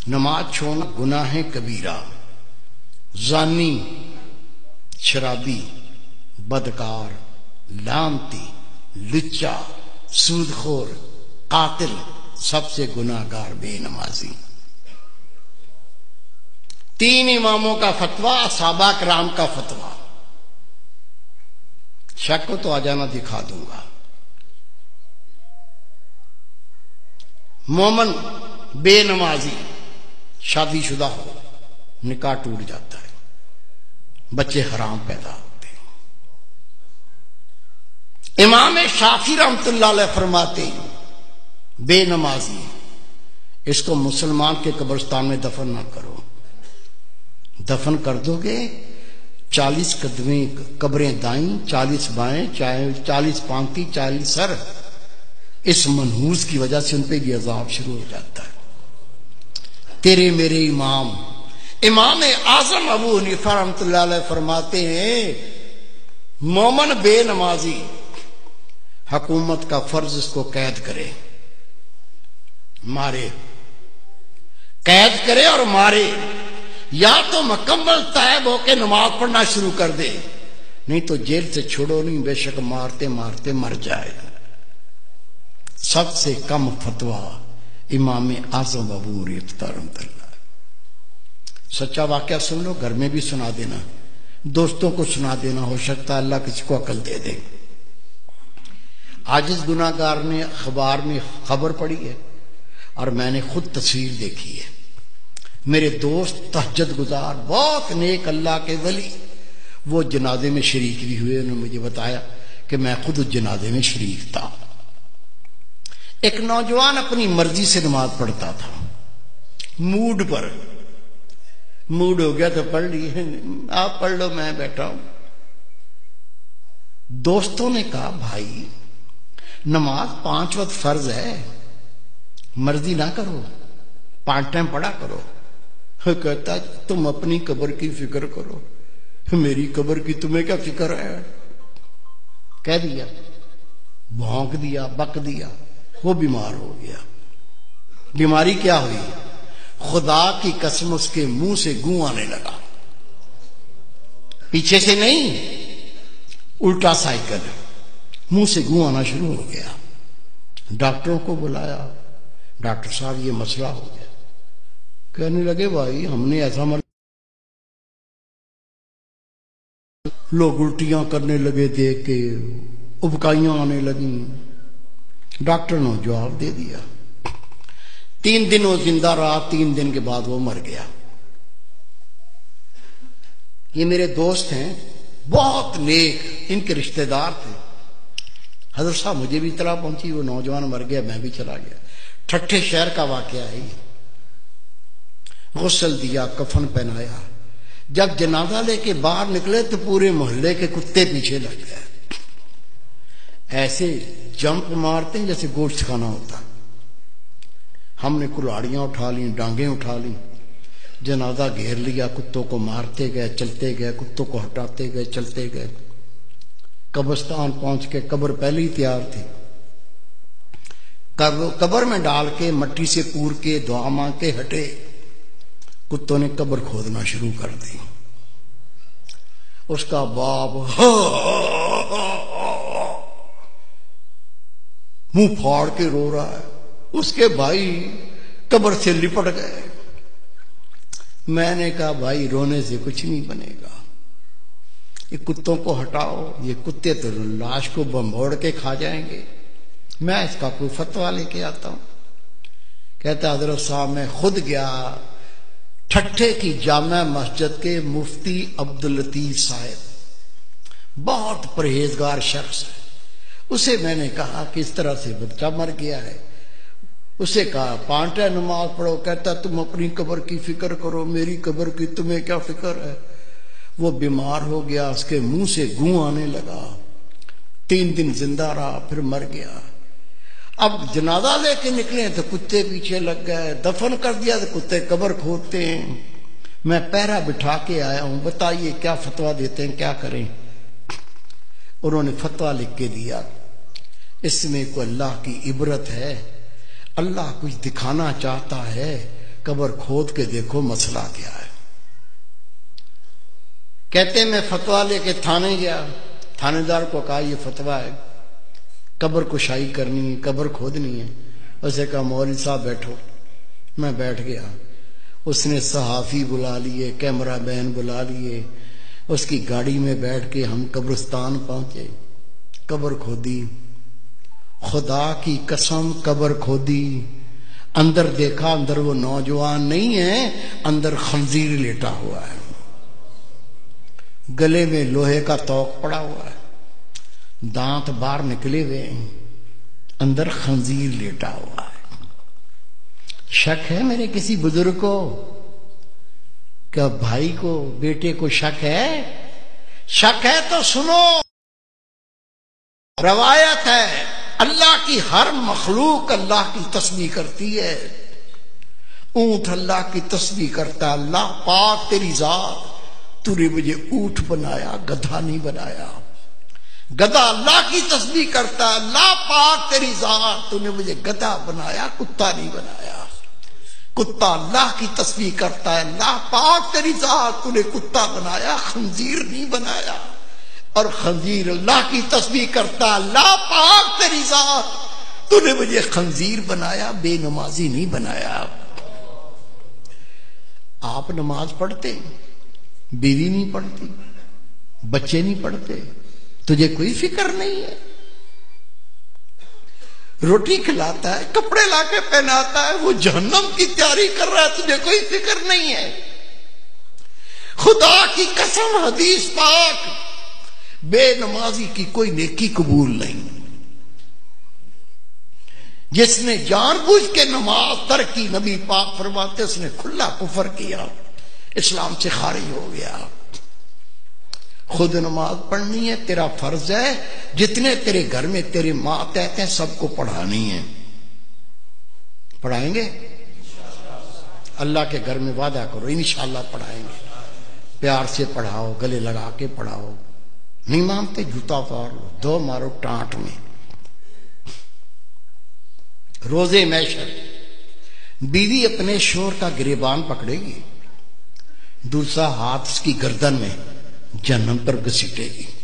نماز چھوڑنا گناہ کبیرہ، زانی، شرابی، بدکار، لعنتی، لچا، سود خور، قاتل، سب سے گناہگار بے نمازی۔ 3 اماموں کا فتویٰ، صحابہ کرام کا فتویٰ۔ شک کو تو آ جانا، دکھا دوں گا۔ مومن بے نمازی شادی شدہ ہو، نکاح ٹوٹ جاتا ہے، بچے حرام پیدا ہوتے ہیں۔ امام شافعی رحمۃ اللہ علیہ فرماتے ہیں بے نمازی اس کو مسلمان کے قبرستان میں دفن نہ کرو، دفن کر دو گے 40 قدمیں قبریں دائیں، 40 بائیں، 40 پانتی، 40 سر، اس منحوس کی وجہ سے ان پہ یہ عذاب شروع ہو جاتا ہے۔ تیرے میرے امام اعظم ابو حنیفہ رحمۃ اللہ علیہ فرماتے ہیں مومن بے نمازی حکومت کا فرض اس کو قید کرے، مارے، قید کرے اور مارے، یا تو مکمل تائب ہو کے نماز پڑھنا شروع کر دے، نہیں تو جیل سے چھوڑو نہیں، بے شک مارتے مارتے مر جائے گا۔ سب سے کم فتویٰ امام اعظم ابو حنیفہ رحمۃ اللہ۔ سچا واقعہ سن لو، گھر میں بھی سنا دینا، دوستوں کو سنا دینا، ہو سکتا ہے اللہ کسی کو عقل دے دے۔ عاجز گناہگار نے اخبار میں خبر پڑھی ہے اور میں نے خود تصویر دیکھی ہے۔ میرے دوست تہجد گزار، بہت نیک اللہ کے ولی، وہ جنازے میں شریک بھی ہوئے، انہوں نے مجھے بتایا کہ میں خود اس جنازے میں شریک تھا۔ ایک نوجوان اپنی مرضی سے نماز پڑھتا تھا، موڈ پر، موڈ ہو گیا تو پڑھ لی، آپ پڑھ لو میں بیٹھا ہوں۔ دوستوں نے کہا بھائی نماز 5 وقت فرض ہے، مرضی نہ کرو، 5 ٹائم پڑھا کرو۔ کہتا تم اپنی قبر کی فکر کرو، میری قبر کی تمہیں کیا فکر ہے؟ کہہ دیا، بھونک دیا، بک دیا، وہ بیمار ہو گیا۔ بیماری کیا ہوئی؟ خدا کی قسم اس کے منہ سے گوں آنے لگا، پیچھے سے نہیں، الٹا سائیکل، منہ سے گوں آنا شروع ہو گیا۔ ڈاکٹروں کو بلایا، ڈاکٹر صاحب یہ مسئلہ ہو گیا۔ کہنے لگے بھائی ہم نے ایسا لوگ الٹیاں کرنے لگے، دیکھ کے ابکائیاں آنے لگیں۔ ڈاکٹر نے جواب دے دیا۔ 3 دن وہ زندہ رہا، 3 دن کے بعد وہ مر گیا۔ یہ میرے دوست ہیں، بہت نیک، ان کے رشتہ دار تھے۔ حضرت صاحب مجھے بھی اطلاع پہنچی وہ نوجوان مر گیا، میں بھی چلا گیا۔ ٹھٹھے شہر کا واقعہ ہے یہ۔ غسل دیا، کفن پہنایا، جب جنازہ لے کے باہر نکلے تو پورے محلے کے کتے پیچھے لگ گئے، ایسے جمپ مارتے ہیں جیسے گوشت کھانا ہوتا۔ ہم نے کلاڑیاں اٹھا لیں، ڈانگیں اٹھا لیں، جنازہ گھیر لیا، کتوں کو مارتے گئے، چلتے گئے، کتوں کو ہٹاتے گئے، چلتے گئے۔ قبرستان پہنچ کے قبر پہلے ہی تیار تھی، قبر میں ڈال کے مٹی سے پور کے دعا مانگ کے ہٹے، کتوں نے قبر کھودنا شروع کر دی۔ اس کا باپ منہ پھاڑ کے رو رہا ہے، اس کے بھائی قبر سے لپٹ گئے۔ میں نے کہا بھائی رونے سے کچھ نہیں بنے گا، یہ کتوں کو ہٹاؤ، یہ کتے تو لاش کو بمبوڑ کے کھا جائیں گے، میں اس کا کوئی فتویٰ لے کے آتا ہوں۔ کہتا حضرت صاحب میں خود گیا ٹھٹھے کی جامع مسجد کے مفتی عبداللطیف صاحب، بہت پرہیزگار شخص ہے، اسے میں نے کہا کہ اس طرح سے بچہ مر گیا ہے، اسے کہا 5 ٹائم نماز پڑھو، کہتا تم اپنی قبر کی فکر کرو، میری قبر کی تمہیں کیا فکر ہے؟ وہ بیمار ہو گیا، اس کے منہ سے گوں آنے لگا، 3 دن زندہ رہا، پھر مر گیا۔ اب جنازہ لے کے نکلے تو کتے پیچھے لگ گئے، دفن کر دیا تو کتے قبر کھودتے ہیں۔ میں پہرا بٹھا کے آیا ہوں، بتائیے کیا فتویٰ دیتے ہیں، کیا کریں؟ انہوں نے فتویٰ لکھ کے دیا، اس میں کوئی اللہ کی عبرت ہے، اللہ کچھ دکھانا چاہتا ہے قبر کھود کے دیکھو مسئلہ کیا ہے۔ کہتے میں فتویٰ لے کے تھانے گیا، تھانے دار کو کہا یہ فتویٰ ہے، قبر کشائی کرنی ہے، قبر کھودنی ہے۔ اسے کہا مولوی صاحب بیٹھو۔ میں بیٹھ گیا، اس نے صحافی بلا لیے، کیمرہ مین بلا لیے، اس کی گاڑی میں بیٹھ کے ہم قبرستان پہنچے، قبر کھودی، خدا کی قسم قبر کھودی، اندر دیکھا، اندر وہ نوجوان نہیں ہے، اندر خنزیر لیٹا ہوا ہے، گلے میں لوہے کا توق پڑا ہوا ہے، دانت باہر نکلے ہوئے ہیں، اندر خنزیر لیٹا ہوا ہے۔ شک ہے میرے کسی بزرگ کو؟ کیا بھائی کو، بیٹے کو شک ہے؟ شک ہے تو سنو، روایت ہے اللہ کی ہر مخلوق اللہ کی تسبیح کرتی ہے۔ اونٹ اللہ کی تسبیح کرتا ہے، اللہ پاک تیری ذات، تو نے مجھے اونٹ بنایا، گدھا نہیں بنایا۔ گدھا اللہ کی تسبیح کرتا ہے، اللہ پاک تیری ذات، تو نے مجھے گدھا بنایا، کتا نہیں بنایا۔ کتا اللہ کی تسبیح کرتا ہے، اللہ پاک تیری ذات، تو نے کتا بنایا، خنزیر نہیں بنایا۔ اور خنزیر اللہ کی تسبیح کرتا ہے، اللہ پاک تیری ذات، تو نے مجھے خنزیر بنایا، بے نمازی نہیں بنایا۔ آپ نماز پڑھتے، بیوی نہیں پڑھتی، بچے نہیں پڑھتے، تجھے کوئی فکر نہیں ہے؟ روٹی کھلاتا ہے، کپڑے لا کے پہناتا ہے، وہ جہنم کی تیاری کر رہا ہے، تجھے کوئی فکر نہیں ہے؟ خدا کی قسم حدیث پاک، بے نمازی کی کوئی نیکی قبول نہیں۔ جس نے جان بوجھ کے نماز ترک کی، نبی پاک فرماتے اس نے کھلا کفر کیا، اسلام سے خارج ہو گیا۔ خود نماز پڑھنی ہے، تیرا فرض ہے، جتنے تیرے گھر میں تیرے ماتحت ہیں سب کو پڑھانی ہے۔ پڑھائیں گے؟ اللہ کے گھر میں وعدہ کرو انشاءاللہ پڑھائیں گے۔ پیار سے پڑھاؤ، گلے لگا کے پڑھاؤ، نہیں مانتے جوتا اتار لو، دو مارو ٹانٹ میں۔ روزے محشر بیوی اپنے شوہر کا گریبان پکڑے گی، دوسرا ہاتھ اس کی گردن میں جہنم پر گھسیٹے گی۔